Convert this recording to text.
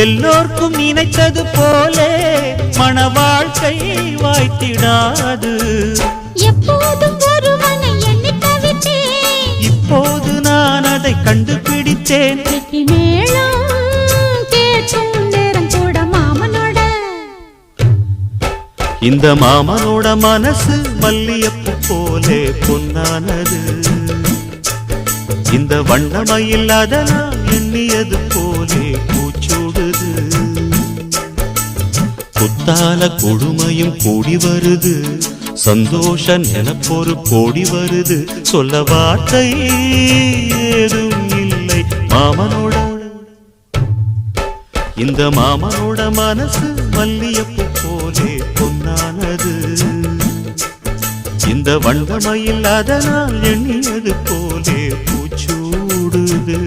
எல்லோர்க்கும் நினைத்தது போலே மன வாழ்க்கை வாய்த்திடாது. எப்போதும் ஒருவனை எண்ணி தவித்தேன், இப்போது நான் அதை கண்டுபிடித்தேன். இந்த மாமனோட மனசு மல்லியப்பு போலே பொன்னானது. இந்த வண்ணமயில் அதனால் எண்ணியது போலே பூச்சூடுது. குத்தால கொடுமையும் கூடி வருது, சந்தோஷ நிலப்பொரு கோடி வருது. சொல்ல வார்த்தை ஏதும் இல்லை மாமனோட. இந்த மாமனோட மனசு மல்லியப்பு போலே பொன்னானது. இந்த வண்ணமயில் அதனால் எண்ணியது போலே பூச்சூடுது.